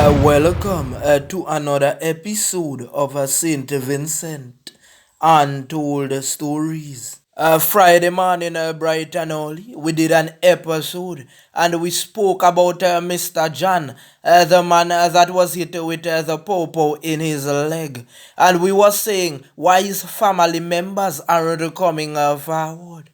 Welcome to another episode of Saint Vincent Untold Stories. Friday morning, bright and early, we did an episode and we spoke about Mr. John, the man that was hit with the popo in his leg. And we were saying why his family members aren't coming forward.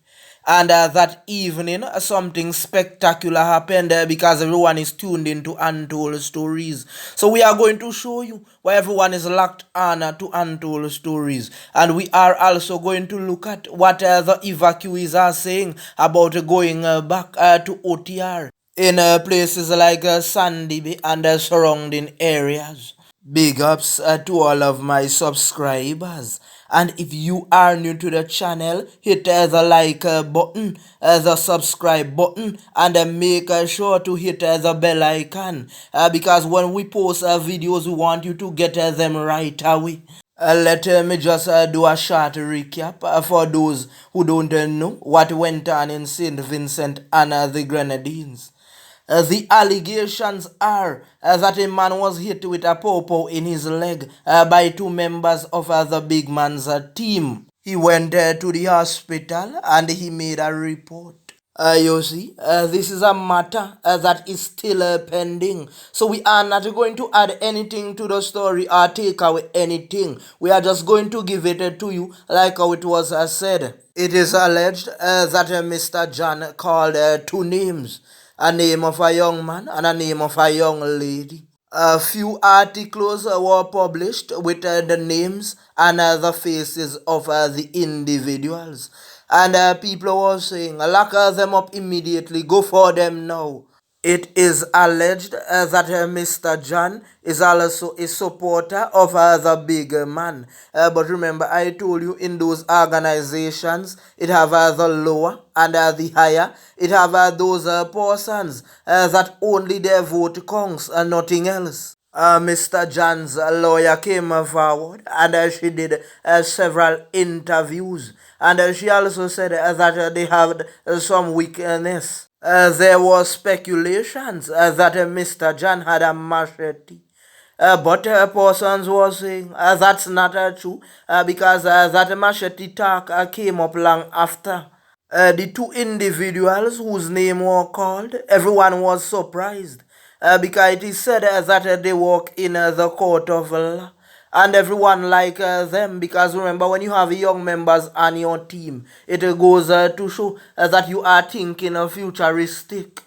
And that evening, something spectacular happened because everyone is tuned into Untold Stories. So we are going to show you why everyone is locked on to Untold Stories. And we are also going to look at what the evacuees are saying about going back to OTR in places like Sandy Bay and surrounding areas. Big ups to all of my subscribers. And if you are new to the channel, hit the like button, the subscribe button, and make sure to hit the bell icon. Because when we post videos, we want you to get them right away. Let me just do a short recap for those who don't know what went on in St. Vincent and the Grenadines. The allegations are that a man was hit with a popo in his leg by two members of the big man's team. He went to the hospital and he made a report. You see, this is a matter that is still pending. So we are not going to add anything to the story or take away anything. We are just going to give it to you like how it was said. It is alleged that Mr. John called two names. A name of a young man and a name of a young lady. A few articles were published with the names and the faces of the individuals. And people were saying, lock them up immediately, go for them now. It is alleged that Mr. John is also a supporter of the big man. But remember, I told you in those organizations, it have the lower and the higher. It have those persons that only their vote counts and nothing else. Mr. John's lawyer came forward and she did several interviews. And she also said that they had some weakness. There was speculations that Mr. John had a machete. But persons were saying that's not true because that machete talk came up long after. The two individuals whose name were called, everyone was surprised because it is said that they work in the court of law. And everyone like them because remember when you have young members on your team, it goes to show that you are thinking futuristic.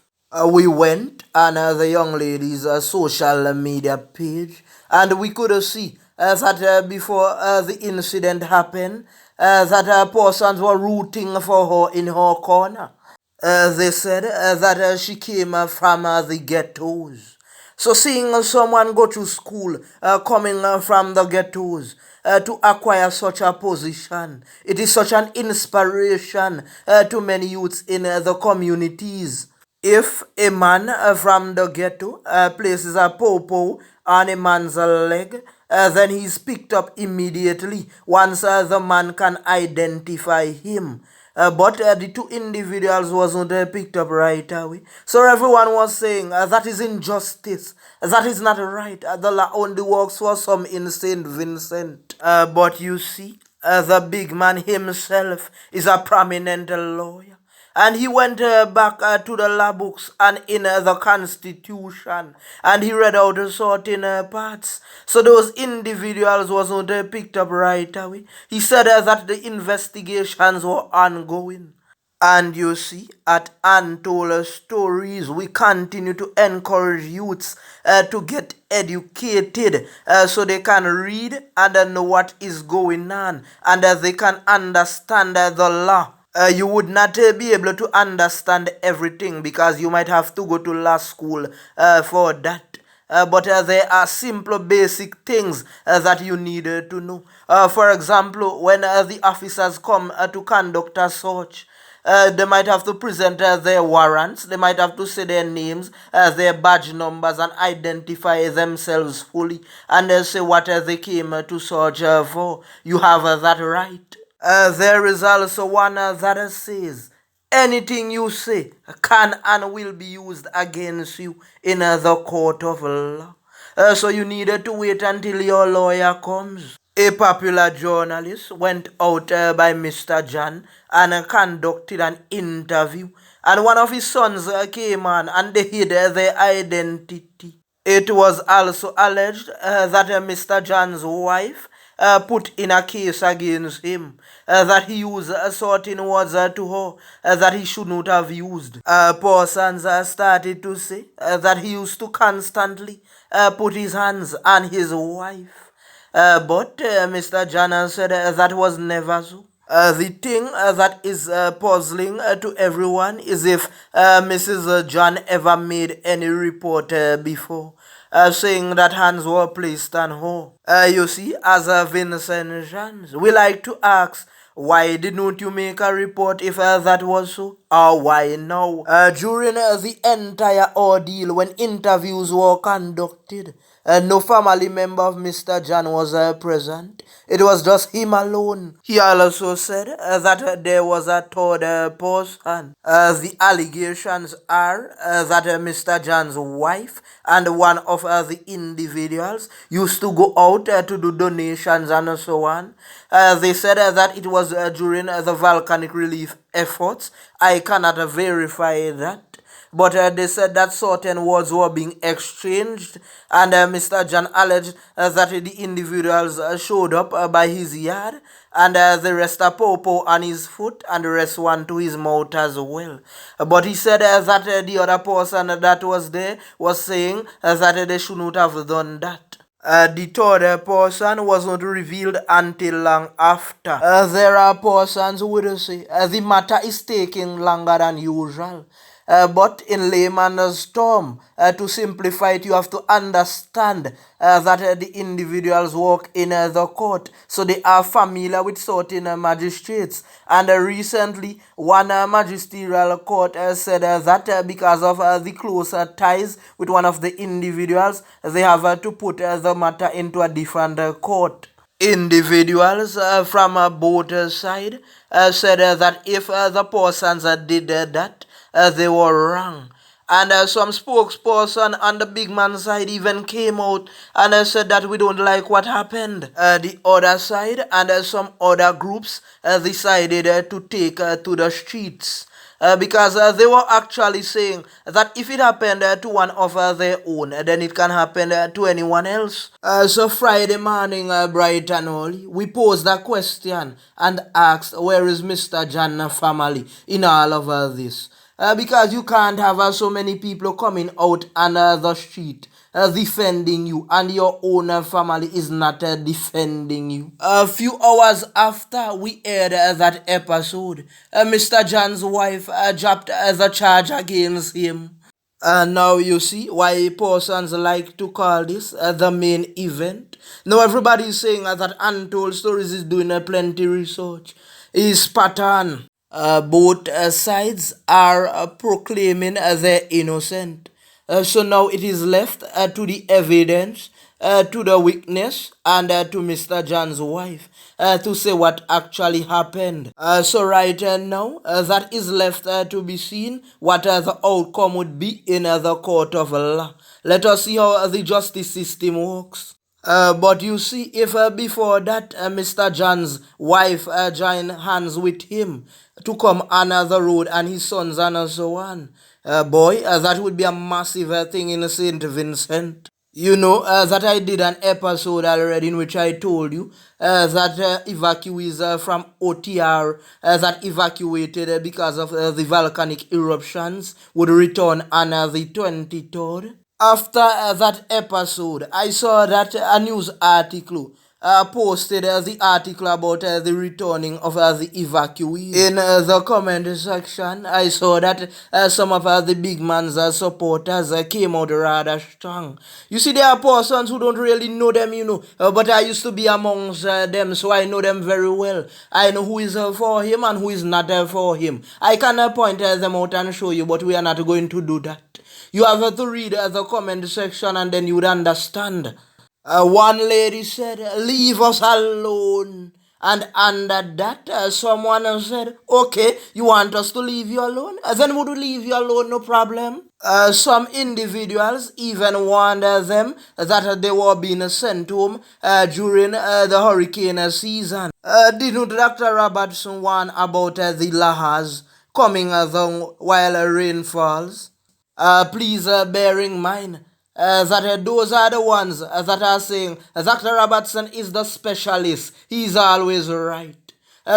We went on the young lady's social media page and we could see that before the incident happened, that persons were rooting for her in her corner. They said that she came from the ghettos. So seeing someone go to school coming from the ghettos to acquire such a position, it is such an inspiration to many youths in the communities. If a man from the ghetto places a popo on a man's leg, then he's picked up immediately once the man can identify him. But the two individuals wasn't picked up right away. So everyone was saying that is injustice. That is not right. The law only works for some in St. Vincent. But you see, the big man himself is a prominent lawyer. And he went back to the law books and in the constitution and he read out certain parts. So those individuals wasn't picked up right away. He said that the investigations were ongoing. And you see, at Untold Stories, we continue to encourage youths to get educated so they can read and know what is going on and they can understand the law. You would not be able to understand everything because you might have to go to law school for that. But there are simple basic things that you need to know. For example, when the officers come to conduct a search, they might have to present their warrants, they might have to say their names, their badge numbers, and identify themselves fully, and say what they came to search for. You have that right. There is also one that says, anything you say can and will be used against you in the court of law. So you needed to wait until your lawyer comes. A popular journalist went out by Mr. John and conducted an interview, and one of his sons came on and they hid their identity. It was also alleged that Mr. John's wife put in a case against him, that he used certain words to her that he should not have used. Persons started to say that he used to constantly put his hands on his wife. But Mr. John said that was never so. The thing that is puzzling to everyone is if Mrs. John ever made any report before saying that hands were placed on her. You see, as Vincent Johns, we like to ask, why didn't you make a report if that was so? Or why now? During the entire ordeal, when interviews were conducted, no family member of Mr. John was present. It was just him alone. He also said that there was a third person. The allegations are that Mr. John's wife and one of the individuals used to go out to do donations and so on. They said that it was during the volcanic relief efforts. I cannot verify that. But they said that certain words were being exchanged, and Mr. John alleged that the individuals showed up by his yard, and the rest a popo on his foot, and the rest one to his mouth as well. But he said that the other person that was there was saying that they should not have done that. The third person was not revealed until long after. There are persons who would say the matter is taking longer than usual. But in layman's term, to simplify it, you have to understand that the individuals work in the court, so they are familiar with certain magistrates. And recently, one magisterial court said that because of the closer ties with one of the individuals, they have to put the matter into a different court. Individuals from both sides said that if the persons did that, they were wrong. And some spokesperson on the big man side even came out and said that we don't like what happened. The other side and some other groups decided to take to the streets. Because they were actually saying that if it happened to one of their own, then it can happen to anyone else. So Friday morning, bright and early, we posed a question and asked, where is Mr. John family in all of this? Because you can't have so many people coming out on the street defending you, and your own family is not defending you. A few hours after we aired that episode, Mr. John's wife dropped the charge against him. Now you see why persons like to call this the main event. Now everybody is saying that Untold Stories is doing plenty research. Is spot on. Both sides are proclaiming they're innocent. So now it is left to the evidence, to the witness, and to Mr. John's wife to say what actually happened. So right now, that is left to be seen what the outcome would be in the court of law. Let us see how the justice system works. But you see, if before that Mr. John's wife joined hands with him to come on the road and his sons and so on, boy, that would be a massive thing in St. Vincent. You know that I did an episode already in which I told you that evacuees from OTR that evacuated because of the volcanic eruptions would return on the 23rd. After that episode, I saw that a news article posted the article about the returning of the evacuees. In the comment section, I saw that some of the big man's supporters came out rather strong. You see, there are persons who don't really know them, but I used to be amongst them, so I know them very well. I know who is for him and who is not for him. I can point them out and show you, but we are not going to do that. You have to read the comment section and then you would understand. One lady said, leave us alone. And under that, someone said, okay, you want us to leave you alone? Then would we leave you alone, no problem? Some individuals even warned them that they were being sent home during the hurricane season. Didn't Dr. Robertson warn about the lahars coming along while rain falls? Please bear in mind that those are the ones that are saying Dr. Robertson is the specialist. He's always right.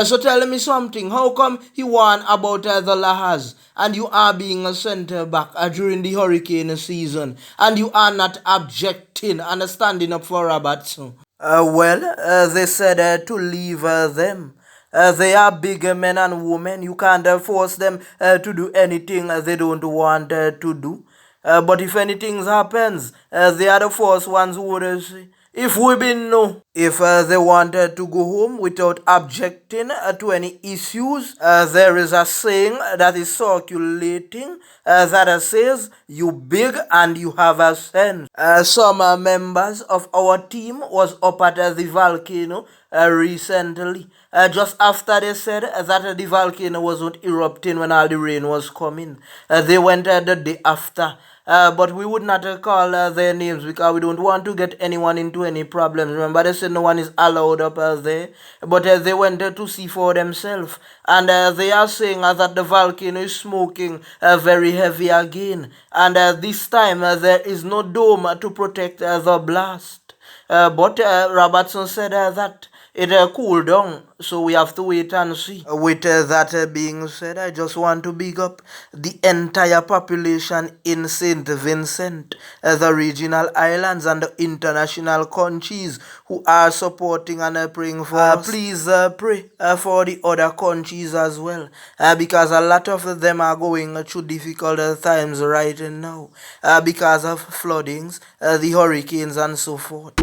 So tell me something. How come he warned about the lahars and you are being sent back during the hurricane season and you are not objecting and standing up for Robertson? They said to leave them. They are big men and women. You can't force them to do anything they don't want to do. But if anything happens, they are the first ones who would say, if we been know, if they wanted to go home without objecting to any issues, there is a saying that is circulating that says, you big and you have a sense. Some members of our team was up at the volcano recently, just after they said that the volcano wasn't erupting when all the rain was coming. They went the day after. But we would not call their names because we don't want to get anyone into any problems. Remember, they said no one is allowed up there. But they went to see for themselves. And they are saying that the volcano is smoking very heavy again. And this time there is no dome to protect the blast. But Robertson said that it cooled down, so we have to wait and see. With that being said, I just want to big up the entire population in St. Vincent, the regional islands and the international countries who are supporting and praying for us. Please pray for the other countries as well, because a lot of them are going through difficult times right now because of floodings, the hurricanes and so forth.